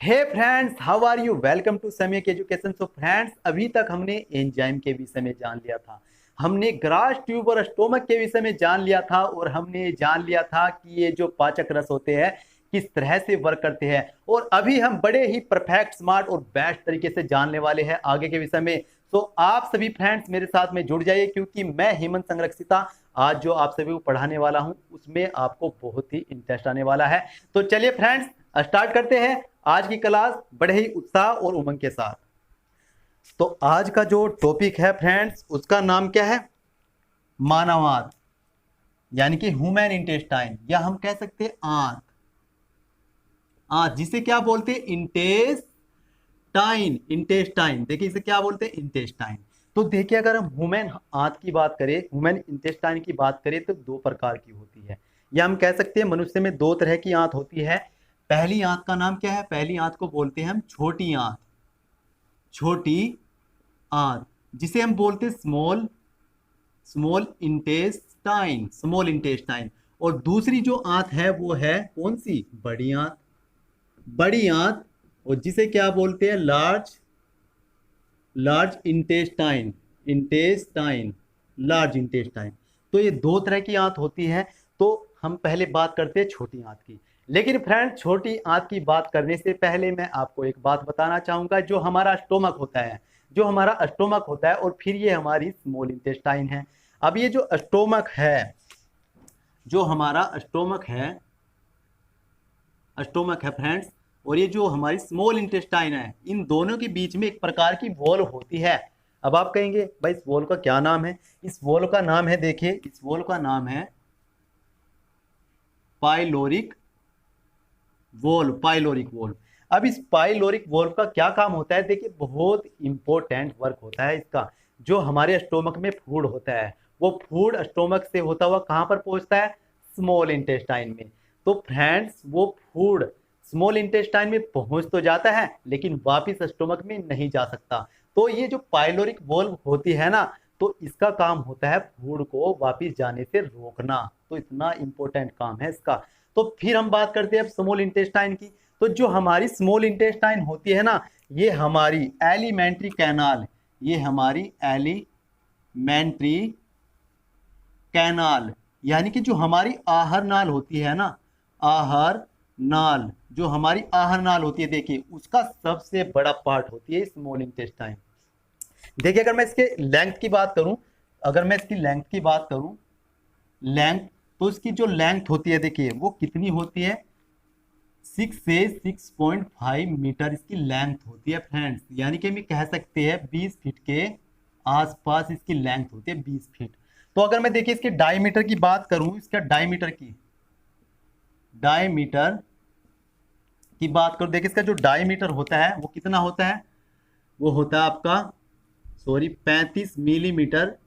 Hey friends, how are you? Welcome to Semic Education. So friends, अभी तक हमने enzyme के विषय में जान लिया था, हमने ग्रास ट्यूब और स्टोमक के विषय में जान लिया था, और हमने जान लिया था कि ये जो पाचक रस होते हैं किस तरह से वर्क करते हैं। और अभी हम बड़े ही परफेक्ट, स्मार्ट और बेस्ट तरीके से जानने वाले हैं आगे के विषय में। तो आप सभी फ्रेंड्स मेरे साथ में जुड़ जाइए, क्योंकि मैं हेमंत संरक्षिता आज जो आप सभी को पढ़ाने वाला हूं उसमें आपको बहुत ही इंटरेस्ट आने वाला है। तो चलिए फ्रेंड्स, स्टार्ट करते हैं आज की क्लास बड़े ही उत्साह और उमंग के साथ। तो आज का जो टॉपिक है फ्रेंड्स, उसका नाम क्या है? मानवांत, यानी कि ह्यूमन इंटेस्टाइन, या हम कह सकते हैं आंत। आंत जिसे क्या बोलते हैं? इंटेस्टाइन। इंटेस्टाइन, देखिए इसे क्या बोलते हैं? इंटेस्टाइन। तो देखिए, अगर हम ह्यूमन आंत की बात करें, ह्यूमन इंटेस्टाइन की बात करें, तो दो प्रकार की होती है, या हम कह सकते हैं मनुष्य में दो तरह की आंत होती है। पहली आंत का नाम क्या है? पहली आंत को बोलते हैं हम छोटी आंत। छोटी आंत जिसे हम बोलते हैं small small intestine. Small intestine. और दूसरी जो आंत है वो है कौन सी? बड़ी आंत। बड़ी आंत, और जिसे क्या बोलते हैं? Large large intestine. Intestine, large intestine. तो ये दो तरह की आंत होती है। तो हम पहले बात करते हैं छोटी आंत की। लेकिन फ्रेंड, छोटी आंत की बात करने से पहले मैं आपको एक बात बताना चाहूंगा। जो हमारा स्टोमक होता है, जो हमारा स्टोमक होता है, और फिर ये हमारी स्मॉल इंटेस्टाइन है। अब ये जो स्टोमक है, जो हमारा स्टोमक है फ्रेंड्स, और ये जो हमारी स्मॉल इंटेस्टाइन है, इन दोनों के बीच में एक प्रकार की वॉल होती है। अब आप कहेंगे भाई इस वॉल का क्या नाम है? इस वॉल का नाम है, देखिए इस वॉल का नाम है पाइलोरिक वॉल्व। Pyloric valve. अब इस पाइलोरिक वॉल्व का क्या काम होता है? देखिए बहुत इंपॉर्टेंट वर्क होता है इसका। जो हमारे स्टोमक में फूड होता है, वो फूड स्टोमक से होता हुआ कहाँ पर पहुंचता है? स्मॉल इंटेस्टाइन में। तो फ्रेंड्स, वो फूड स्मॉल इंटेस्टाइन में पहुंच तो जाता है, लेकिन वापिस स्टोमक में नहीं जा सकता। तो ये जो पाइलोरिक वॉल्व होती है ना, तो इसका काम होता है फूड को वापिस जाने से रोकना। तो इतना इंपॉर्टेंट काम है इसका। तो फिर हम बात करते हैं अब स्मॉल इंटेस्टाइन की। तो जो हमारी स्मॉल इंटेस्टाइन होती है ना, ये हमारी एलिमेंट्री कैनाल, ये हमारी एलिमेंट्री कैनाल, यानी कि जो हमारी आहार नाल होती है ना, आहार नाल, जो हमारी आहार नाल होती है, देखिए उसका सबसे बड़ा पार्ट होती है स्मॉल इंटेस्टाइन। देखिए, अगर मैं इसके लेंथ की बात करूं, अगर मैं इसकी लेंथ की बात करूं, लेंथ, तो इसकी जो लेंथ होती है, देखिए वो कितनी होती है? 6 से 6.5 मीटर इसकी लेंथ होती है फ्रेंड्स। यानी कि हम कह सकते हैं 20 फीट के आसपास इसकी लेंथ होती है, 20 फीट। तो अगर मैं देखिए इसके डायमीटर की बात करूं, इसका डायमीटर की बात करूं, देखिए इसका जो डायमीटर होता है वो कितना होता है? वो होता है आपका 35 मिलीमीटर,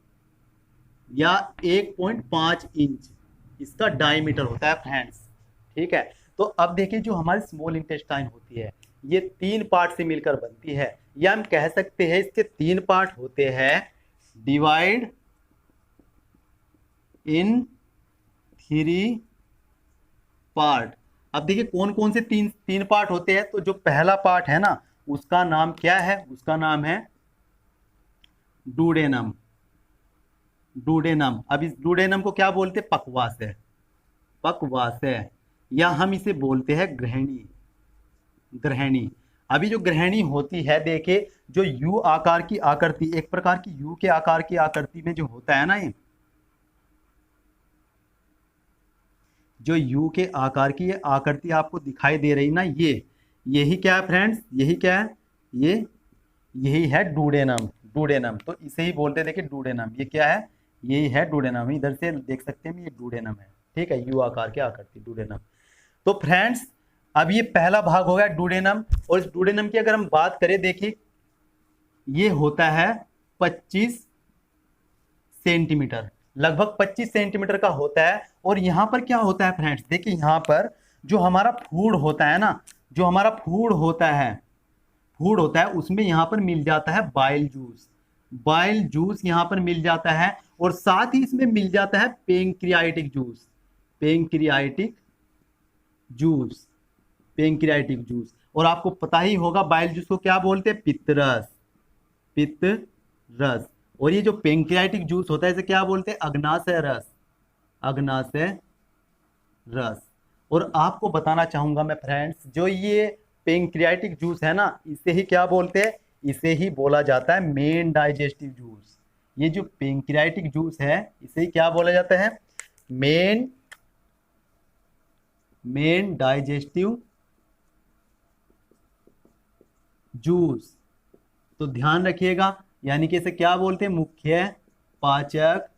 या 1.5 इंच इसका डायमीटर होता है फ्रेंड्स। ठीक है। तो अब देखिए, जो हमारी स्मॉल इंटेस्टाइन होती है, ये तीन पार्ट से मिलकर बनती है, या हम कह सकते हैं इसके तीन पार्ट होते हैं। Divide in three part. अब देखिए कौन कौन से तीन तीन पार्ट होते हैं। तो जो पहला पार्ट है ना, उसका नाम क्या है? उसका नाम है डूडेनम। डूडेनम। अब इस डूडेनम को क्या बोलते हैं? पक्वाशय। पक्वाशय, या हम इसे बोलते हैं ग्रहणी। ग्रहणी। अभी जो ग्रहणी होती है, देखिए जो यू आकार की आकृति, एक प्रकार की यू के आकार की आकृति में जो होता है ना, ये जो यू के आकार की ये आकृति आपको दिखाई दे रही ना, ये यही क्या है फ्रेंड्स? यही क्या है? ये यही है डूडेनम। डूडेनम, तो इसे ही बोलते हैं, देखिए डूडेनम। ये क्या है? यही है डूडेनम। इधर से देख सकते हैं, ये डूडेनम है। ठीक है, यू आकार की आकृति, डूडेनम। तो फ्रेंड्स, अब ये पहला भाग हो गया डूडेनम। और इस डूडेनम की अगर हम बात करें, देखिए ये होता है 25 सेंटीमीटर, लगभग 25 सेंटीमीटर का होता है। और यहाँ पर क्या होता है फ्रेंड्स? देखिए यहाँ पर जो हमारा फूड होता है ना, जो हमारा फूड होता है उसमें यहाँ पर मिल जाता है बाइल जूस। बाइल जूस यहाँ पर मिल जाता है, और साथ ही इसमें मिल जाता है pancreatic juice. Pancreatic juice. Pancreatic juice. और आपको पता ही होगा बाइल जूस को क्या बोलते हैं, पित्तरस, पित्तरस। और ये जो पेंक्रियाटिक जूस होता है इसे क्या बोलते हैं, अग्नाशय रस, अग्नाशय रस। और आपको बताना चाहूंगा मैं फ्रेंड्स, जो ये पेंक्रियाटिक जूस है ना, इसे ही क्या बोलते हैं, इसे ही बोला जाता है मेन डाइजेस्टिव जूस। ये जो पेंक्रियाटिक जूस है इसे ही क्या बोला जाता है, मेन डाइजेस्टिव जूस। तो ध्यान रखिएगा, यानी कि इसे क्या बोलते हैं, मुख्य पाचक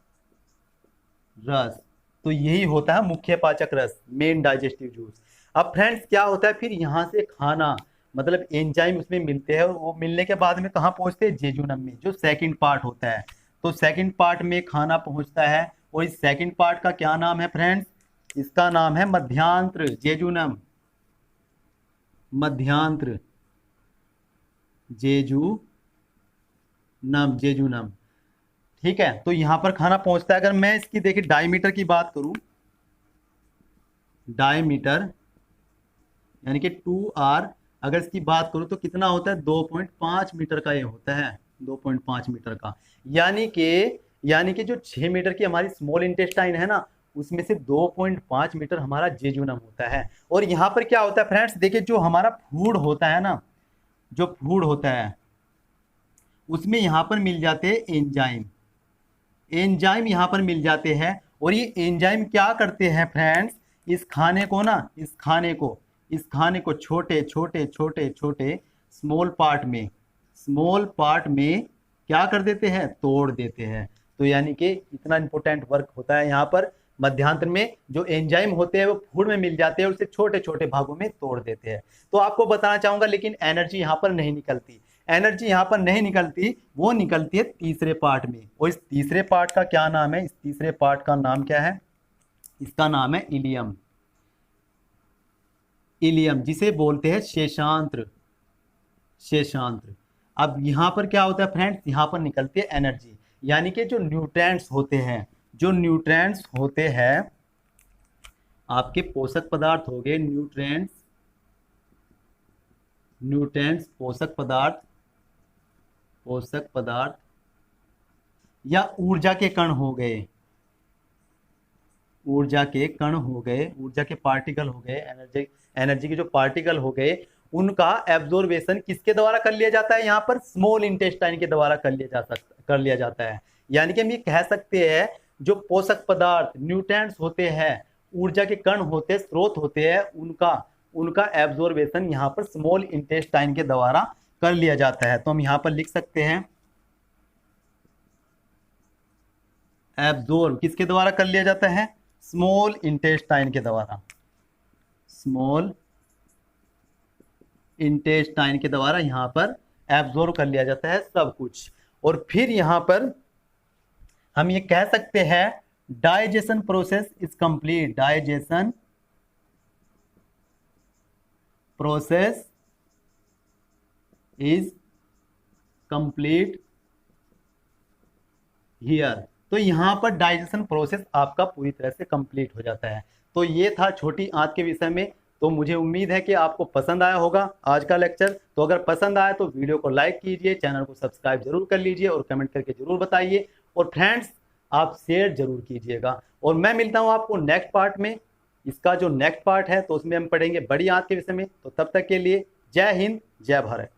रस। तो यही होता है मुख्य पाचक रस, मेन डाइजेस्टिव जूस। अब फ्रेंड्स क्या होता है, फिर यहाँ से खाना मतलब एंजाइम उसमें मिलते हैं, और वो मिलने के बाद में कहाँ पहुँचते हैं, जेजुनम में, जो सेकंड पार्ट होता है। तो सेकंड पार्ट में खाना पहुँचता है, और इस सेकंड पार्ट का क्या नाम है फ्रेंड्स, इसका नाम है मध्यांत्र जेजुनम, मध्यांत्र जेजुनम। ठीक है, तो यहां पर खाना पहुंचता है। अगर मैं इसकी देखिए डायमीटर की बात करूं, डायमीटर यानी कि 2r, अगर इसकी बात करूं तो कितना होता है, 2.5 मीटर का ये होता है, 2.5 मीटर का। यानी कि जो 6 मीटर की हमारी स्मॉल इंटेस्टाइन है ना, उसमें से 2.5 मीटर हमारा जेजुनम होता है। और यहाँ पर क्या होता है फ्रेंड्स, देखिए जो हमारा फूड होता है ना, जो फूड होता है उसमें यहाँ पर मिल जाते हैं एंजाइम, एंजाइम यहाँ पर मिल जाते हैं। और ये एंजाइम क्या करते हैं फ्रेंड्स, इस खाने को ना, इस खाने को छोटे छोटे छोटे छोटे स्मॉल पार्ट में क्या कर देते हैं, तोड़ देते हैं। तो यानी कि इतना इंपॉर्टेंट वर्क होता है यहाँ पर मध्यांतर में। जो एंजाइम होते हैं वो फूड में मिल जाते हैं, उसे छोटे छोटे भागों में तोड़ देते हैं। तो आपको बताना चाहूंगा, लेकिन एनर्जी यहाँ पर नहीं निकलती, एनर्जी यहाँ पर नहीं निकलती, वो निकलती है तीसरे पार्ट में। और इस तीसरे पार्ट का क्या नाम है, इस तीसरे पार्ट का नाम क्या है, इसका नाम है इलियम, इलियम जिसे बोलते हैं शेषांत्र, शेषांत्र। अब यहाँ पर क्या होता है फ्रेंड्स, यहाँ पर निकलती है एनर्जी, यानी कि जो न्यूट्रिएंट्स होते हैं, जो न्यूट्रिएंट्स होते हैं आपके पोषक पदार्थ हो गए, न्यूट्रिएंट्स पोषक पदार्थ या ऊर्जा के कण हो गए, ऊर्जा के कण हो गए, ऊर्जा के पार्टिकल हो गए, एनर्जी के जो पार्टिकल हो गए, उनका एब्जॉर्बेशन किसके द्वारा कर लिया जाता है, यहाँ पर स्मॉल इंटेस्टाइन के द्वारा कर लिया जाता है। यानी कि हम ये कह सकते हैं जो पोषक पदार्थ न्यूट्रिएंट्स होते हैं, ऊर्जा के कण होते, स्रोत होते हैं, उनका एब्जॉर्बेशन यहाँ पर स्मॉल इंटेस्टाइन के द्वारा कर लिया जाता है। तो हम यहाँ पर लिख सकते हैं एब्जॉर्ब किसके द्वारा कर लिया जाता है, स्मॉल इंटेस्टाइन के द्वारा, स्मॉल इंटेस्टाइन के द्वारा यहाँ पर एब्जॉर्ब कर लिया जाता है सब कुछ। और फिर यहाँ पर हम ये कह सकते हैं digestion process is complete, digestion process is complete here. तो यहाँ पर डाइजेशन प्रोसेस आपका पूरी तरह से कंप्लीट हो जाता है। तो ये था छोटी आंत के विषय में। तो मुझे उम्मीद है कि आपको पसंद आया होगा आज का लेक्चर। तो अगर पसंद आया तो वीडियो को लाइक कीजिए, चैनल को सब्सक्राइब जरूर कर लीजिए और कमेंट करके जरूर बताइए। और फ्रेंड्स आप शेयर जरूर कीजिएगा। और मैं मिलता हूँ आपको नेक्स्ट पार्ट में। इसका जो नेक्स्ट पार्ट है तो उसमें हम पढ़ेंगे बड़ी आंत के विषय में। तो तब तक के लिए जय हिंद, जय भारत।